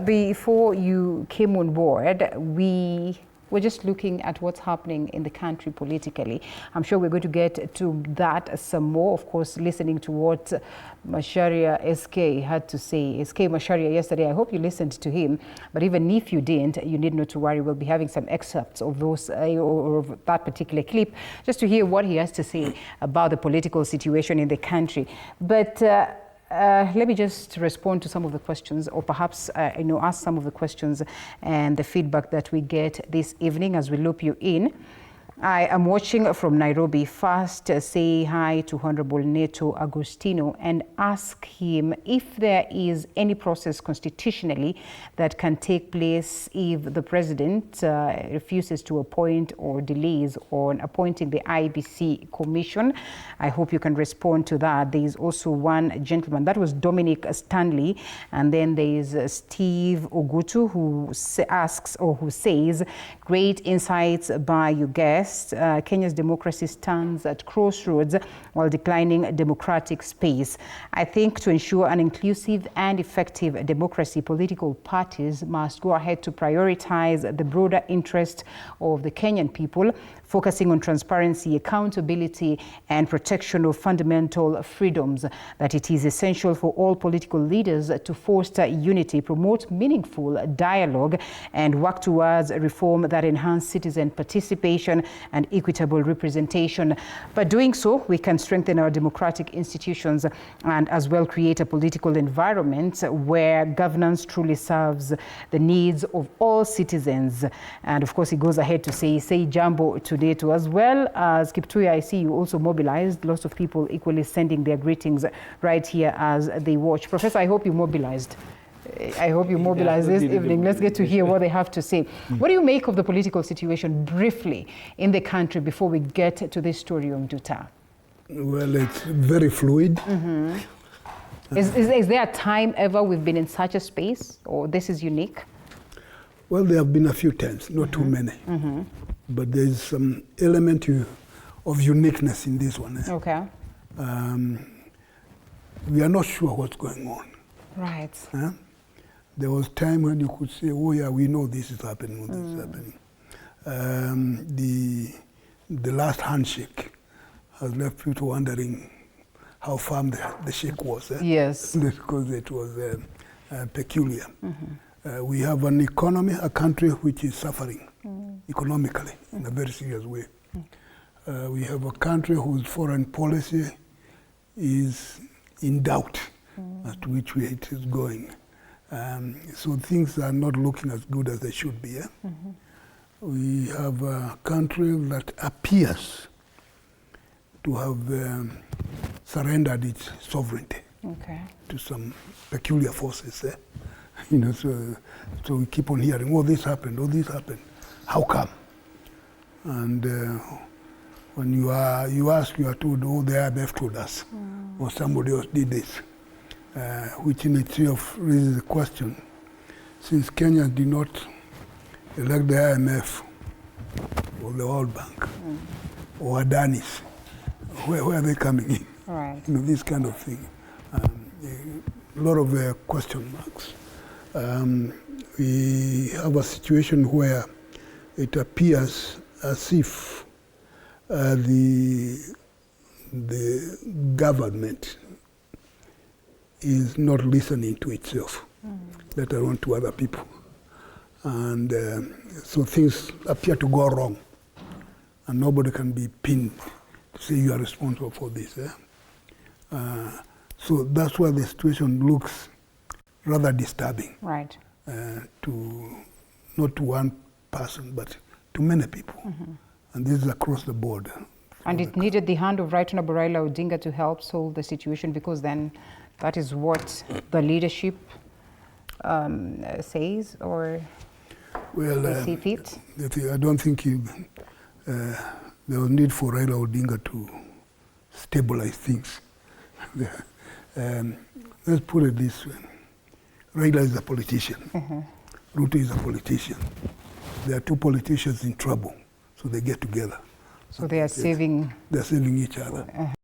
Before you came on board, we were just looking at what's happening in the country politically. I'm sure we're going to get to that some more, of course, listening to what Macharia SK had to say. SK Macharia yesterday, I hope you listened to him, but even if you didn't, you need not to worry. We'll be having some excerpts of those or of that particular clip, just to hear what he has to say about the political situation in the country. But let me just respond to some of the questions, or perhaps ask some of the questions and the feedback that we get this evening as we loop you in. I am watching from Nairobi. First, say hi to Honorable Neto Agostino and ask him if there is any process constitutionally that can take place if the president refuses to appoint or delays on appointing the IBC commission. I hope you can respond to that. There is also one gentleman, that was Dominic Stanley, and then there is Steve Ogutu, who asks, or who says, great insights by you guests. Kenya's democracy stands at crossroads while declining democratic space. I think to ensure an inclusive and effective democracy, political parties must go ahead to prioritize the broader interest of the Kenyan people, focusing on transparency, accountability, and protection of fundamental freedoms. That it is essential for all political leaders to foster unity, promote meaningful dialogue, and work towards reform that enhance citizen participation and equitable representation. By doing so, we can strengthen our democratic institutions and as well create a political environment where governance truly serves the needs of all citizens. And of course, he goes ahead to say jambo today too, as well as Kiptuya. I see you also mobilized. Lots of people equally sending their greetings right here as they watch. Professor, I hope you mobilized. I hope you mobilize this evening. Let's get to hear what they have to say. What do you make of the political situation briefly in the country before we get to this story on Duta? Well, it's very fluid. Is there a time ever we've been in such a space, or this is unique? Well, there have been a few times, not too many. But there's some element of uniqueness in this one. Okay. We are not sure what's going on. Right. There was time when you could say, oh yeah, we know this is happening, this is happening. The last handshake has left people wondering how firm the shake was. Yes. Because it was peculiar. We have an economy, a country which is suffering economically in a very serious way. We have a country whose foreign policy is in doubt as to which way it is going. So things are not looking as good as they should be. We have a country that appears to have surrendered its sovereignty to some peculiar forces. So we keep on hearing, oh, this happened, oh, this happened. How come? And when you ask, you are told, oh, the IMF told us, or somebody else did this. Which in itself raises the question, since Kenya did not elect the IMF or the World Bank or Adanis, where are they coming in? Right. This kind of thing. A lot of question marks. We have a situation where it appears as if the government is not listening to itself, let alone to other people. And so things appear to go wrong, and nobody can be pinned to say you are responsible for this. So that's why the situation looks rather disturbing. Right. Not to one person, but to many people. And this is across the board. And it needed the hand of Right Honorable Raila Odinga to help solve the situation, because then that is what the leadership says, or they see fit? I don't think there was need for Raila Odinga to stabilize things. Let's put it this way. Raila is a politician. Ruto is a politician. There are two politicians in trouble, so they get together. So they are saving... They're saving each other.